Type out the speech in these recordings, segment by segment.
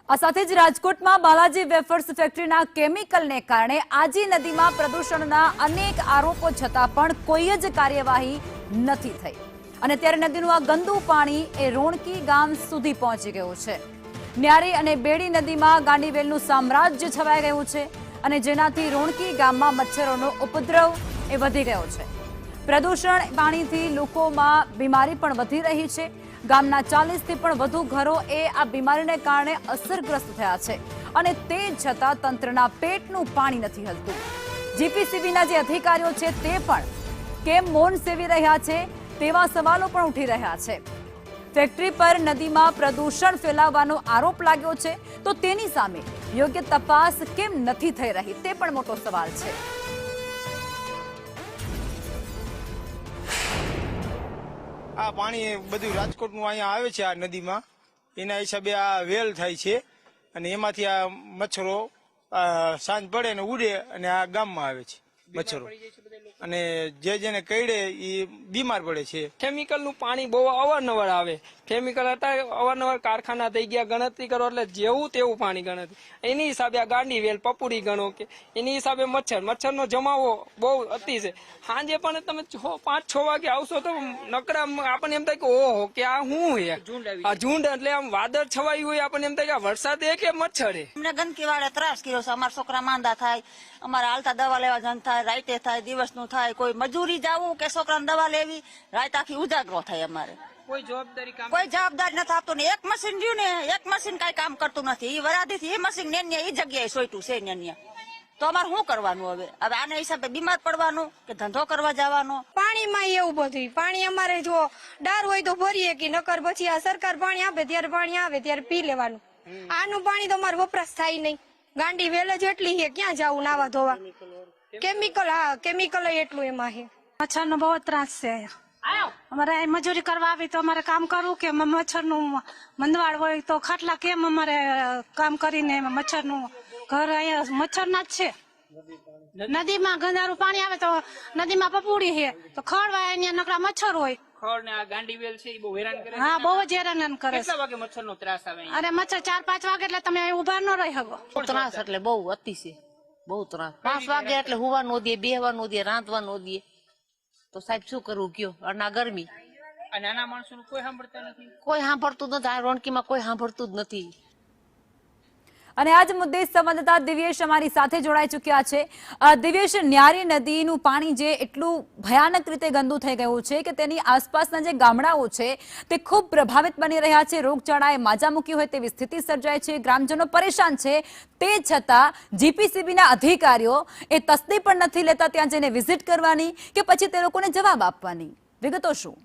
આ સાથે જ રાજકોટમાં બાલાજી વેફર્સ ફેક્ટરીના કેમિકલને કારણે આજી નદીમાં પ્રદૂષણના અનેક આરોપો છતાં પણ કોઈ જ કાર્યવાહી નથી થઈ અને ત્યારે નદીનું આ ગંદુ પાણી એ રોણકી ગામ સુધી પહોંચી ગયું છે। ન્યારી અને બેડી નદીમાં ગાંડીવેલનું સામ્રાજ્ય છવાઈ ગયું છે અને જેનાથી રોણકી ગામમાં મચ્છરોનો ઉપદ્રવ એ વધી ગયો છે। પ્રદૂષણ પાણીથી લોકોમાં બીમારી પણ વધી રહી છે। ગામના 40થી પણ વધુ ઘરો એ આ બીમારીને કારણે અસરગ્રસ્ત થયા છે અને તે છતાં તંત્રના પેટનું પાણી નથી હલતું। જીપીસીબીના જે અધિકારીઓ છે તે પણ કેમ મૌન સેવી રહ્યા છે તેવા સવાલો પણ ઉઠી રહ્યા છે। ફેક્ટરી પર નદીમાં પ્રદૂષણ ફેલાવવાનો આરોપ લાગ્યો છે તો તેની સામે યોગ્ય તપાસ કેમ નથી થઈ રહી તે પણ મોટો સવાલ છે। આ પાણી બધું રાજકોટનું અહીંયા આવે છે આ નદીમાં, એના હિસાબે આ વેલ થાય છે અને એમાંથી આ મચ્છરો સાંજ પડે ને ઉડે અને આ ગામમાં આવે છે મચ્છરો અને જેને કઈડે એ બીમાર પડે છે। કેમિકલનું પાણી બહુ અવારનવાર આવે। કેમિકલ હતા અવારનવાર કારખાના થઈ ગયા, ગણતરી કરો એટલે જેવું તેવું પાણી ગણતરી। એની હિસાબે આ ગાંડીવેલ પપુડી ગણો કે એની હિસાબે મચ્છરનો જમાવો બહુ અતિ છે। સાંજે પણ તમે 5-6 વાગે આવશો તો નકરા આપણને એમ થાય કે ઓહો કે આ શું આ ઝુંડ એટલે આમ વાદળ છવાયું હોય, આપણને એમ થાય કે વરસાદ કે મચ્છર અમને ગંદકી વાળે ત્રાસ કર્યો છે। અમારા છોકરા માંદા થાય, અમારા હાલતા દવા લેવા જન થાય, રાતે થાય, દિવસનું થાય, કોઈ મજૂરી જવું કે છોકરાને દવા લેવી, રાત આખી ઉજાગરો થાય। અમારે કોઈ જવાબદારી નથી આપતું ને એક મશીન રહ્યું ને એક મશીન કઈ કામ કરતું નથી। એ વરાધીથી એ મશીન ને એ જગ્યાએ સોયટું છે ને તો અમારે શું કરવાનું? હવે આના હિસાબે બીમાર પડવાનું કે ધંધો કરવા જવાનો? પાણીમાં એવું બધું પાણી અમારે જો ડાર હોય તો ભરીએ કે નકર પછી આ સરકાર પાણી આપે ત્યારે પાણી આવે ત્યારે પી લેવાનું। આનું પાણી તો અમારે વપરાશ થાય નહીં। ગાંડી વેલ જ એટલી છે, ક્યાં જવું નાવા ધોવા? કેમિકલ, હા કેમિકલ એટલું એમાં છે। મચ્છરનો બહુ ત્રાસ છે। અમારે મજૂરી કરવા આવી તો અમારે કામ કરવું કે મચ્છરનું મંદવાડ હોય તો ખાટલા કેમ અમારે કામ કરીને મચ્છરનું ઘર અહીંયા મચ્છરના જ છે। નદીમાં ગંદારું પાણી આવે તો નદીમાં પપુડી છે તો ખડવાય અહીંયા નકરા મચ્છર હોય। હા બહુ જ હેરાન કરે છે। અરે મચ્છર 4-5 વાગે એટલે તમે ઉભા ન રહી શકો। ત્રાસ એટલે બહુ અતિ છે, બહુ ત્રાસ। 5 વાગે એટલે હુવાનું દે, બેહવાનું દે, રાંધવાનું દે તો સાહેબ શું કરવું કયો? અને ગરમી નાના માણસો કોઈ સાંભળતું જ નથી। આ રોણકીમાં કોઈ સાંભળતું જ નથી। અને આજ મુદ્દે સંવાદદાતા દિવ્યેશ અમારી સાથે જોડાઈ ચૂક્યા છે। દિવ્યેશ, ન્યારી નદીનું પાણી જે એટલું ભયાનક રીતે ગંદુ થઈ ગયું છે કે તેની આસપાસના જે ગામડાઓ છે તે ખૂબ પ્રભાવિત બની રહ્યા છે। રોગચાળાએ માજા મૂકી હોય તેવી સ્થિતિ સર્જાય છે, ગ્રામજનો પરેશાન છે। તે છતાં જીપીસીબીના અધિકારીઓ એ તસ્દી પણ નથી લેતા ત્યાં જઈને વિઝિટ કરવાની કે પછી તે લોકોને જવાબ આપવાની। વિગતો શું?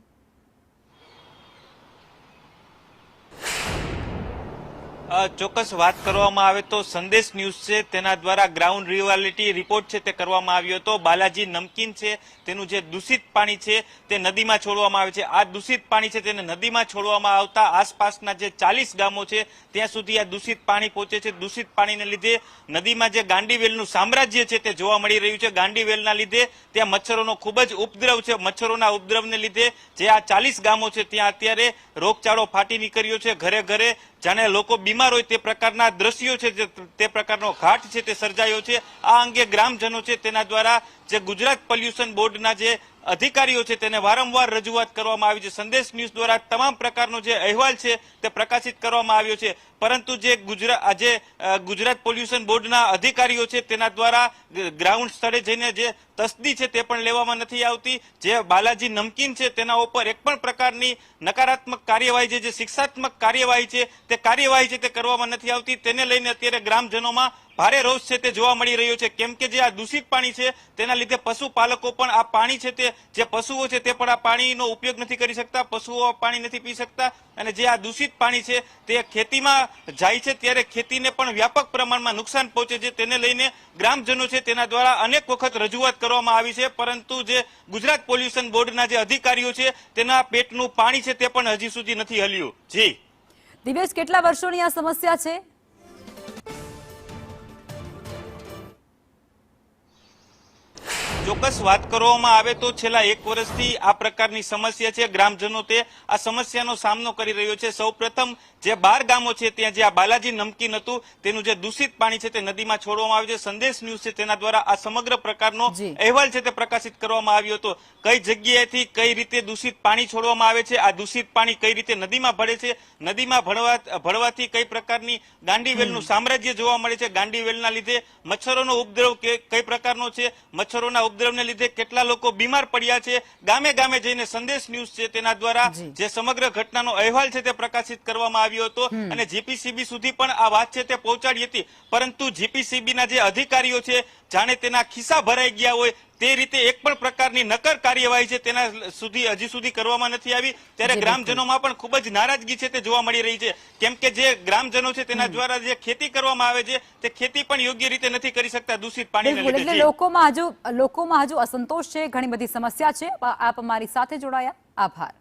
ચોક્કસ વાત કરવામાં આવે તો સંદેશ ન્યૂઝ છે તેના દ્વારા ગ્રાઉન્ડ રિયાલિટી રિપોર્ટ છે તે કરવામાં આવ્યો હતો। બાલાજી નમકીન છે તેનું જે દૂષિત પાણી છે તે નદીમાં છોડવામાં આવે છે। આ દૂષિત પાણી છે તેને નદીમાં છોડવામાં આવતા આસપાસના જે 40 ગામો છે ત્યાં સુધી આ દૂષિત પાણી પહોંચે છે। દૂષિત પાણીને લીધે નદીમાં જે ગાંડીવેલનું સામ્રાજ્ય છે તે જોવા મળી રહ્યું છે। ગાંડીવેલના લીધે ત્યાં મચ્છરોનો ખૂબ જ ઉપદ્રવ છે। મચ્છરોના ઉપદ્રવને લીધે જે આ 40 ગામો છે ત્યાં અત્યારે રોગચાળો ફાટી નીકળ્યો છે। ઘરે ઘરે જાણે લોકો બીમાર હોય તે પ્રકારના દ્રશ્યો છે, તે પ્રકારનો ઘાટ છે તે સર્જાયો છે। આ અંગે ગ્રામજનો છે તેના દ્વારા જે ગુજરાત પોલ્યુશન બોર્ડના જે અધિકારીઓ છે તેને વારંવાર રજૂઆત કરવામાં આવી છે। સંદેશ ન્યૂઝ દ્વારા તમામ પ્રકારનો જે અહેવાલ છે તે પ્રકાશિત કરવામાં આવ્યો છે, પરંતુ જે ગુજરાત પોલ્યુશન બોર્ડના અધિકારીઓ છે તેના દ્વારા ગ્રાઉન્ડ સ્થળે જઈને જે તસ્દી છે તે પણ લેવામાં નથી આવતી। જે બાલાજી નમકીન છે તેના ઉપર એક પણ પ્રકારની નકારાત્મક કાર્યવાહી જે શિક્ષાત્મક કાર્યવાહી છે તે કાર્યવાહી છે તે કરવામાં નથી આવતી। તેને લઈને અત્યારે ગ્રામજનોમાં ભારે રોષ છે તે જોવા મળી રહ્યો છે, કેમ કે જે આ દૂષિત પાણી છે તેના લીધે પશુપાલકો પણ આ પાણી છે તે જે પશુઓ છે તે પણ આ પાણીનો ઉપયોગ નથી કરી શકતા, પશુઓ પાણી નથી પી શકતા અને જે આ દૂષિત પાણી છે તે ખેતીમાં જાય છે ત્યારે ખેતીને પણ વ્યાપક પ્રમાણમાં નુકસાન પહોંચે છે। તેને લઈને ગ્રામજનો છે તેના દ્વારા અનેક વખત રજૂઆત કરવામાં આવી છે, પરંતુ જે ગુજરાત પોલ્યુશન બોર્ડના જે અધિકારીઓ છે તેના પેટનું પાણી છે તે પણ હજી સુધી નથી હલ્યું। જી દિવ્યેશ, કેટલા વર્ષોની આ સમસ્યા છે? ચોક્કસ વાત કરવામાં આવે તો છેલ્લા 1 વર્ષથી આ પ્રકારની સમસ્યા છે। ગ્રામજનો તે આ સમસ્યાનો સામનો કરી રહ્યો છે। સૌપ્રથમ જે 12 ગામો છે ત્યાં જે આ બાલાજી નમકીન હતું તેનું જે દૂષિત પાણી છે તે નદીમાં છોડવામાં આવ્યું છે. સંદેશ ન્યૂઝ છે તેના દ્વારા આ સમગ્ર પ્રકારનો જી. અહેવાલ છે તે પ્રકાશિત કરવામાં આવ્યો હતો. કઈ જગ્યાએથી કઈ રીતે દૂષિત પાણી છોડવામાં આવે છે, આ દૂષિત પાણી કઈ રીતે નદીમાં ભળે છે, નદીમાં ભળવાથી કઈ પ્રકારની ગાંડીવેલનું સામ્રાજ્ય જોવા મળે છે, ગાંડીવેલના લીધે મચ્છરોનો ઉપદ્રવ કઈ પ્રકારનો છે, મચ્છરોના ઉપદ્રવને લીધે કેટલા લોકો બીમાર પડ્યા છે. ગામે ગામે જઈને સંદેશ ન્યૂઝ છે તેના દ્વારા જે સમગ્ર ઘટનાનો અહેવાલ છે તે પ્રકાશિત કરવામાં આવ્યો હતો અને જીપીસીબી સુધી પણ આ વાત છે તે પહોંચાડી હતી. પરંતુ જીપીસીબીના જે અધિકારીઓ છે જાણે તેના ખિસ્સા ભરાઈ ગયા હોય તે રીતે એક પણ પ્રકારની નક્કર કાર્યવાહી છે તેના હજી સુધી કરવામાં નથી આવી. ત્યારે ગ્રામજનોમાં પણ ખૂબ જ નારાજગી છે તે જોવા મળી રહી છે, કેમ કે જે ગ્રામજનો છે તેના દ્વારા જે ખેતી કરવામાં આવે છે તે ખેતી પણ યોગ્ય રીતે નથી કરી શકતા દૂષિત પાણીને બિલકુલ, એટલે લીધે. લોકોમાં હજુ અસંતોષ છે, ઘણી બધી સમસ્યા છે. આપ અમારી સાથે જોડાયા, આભાર.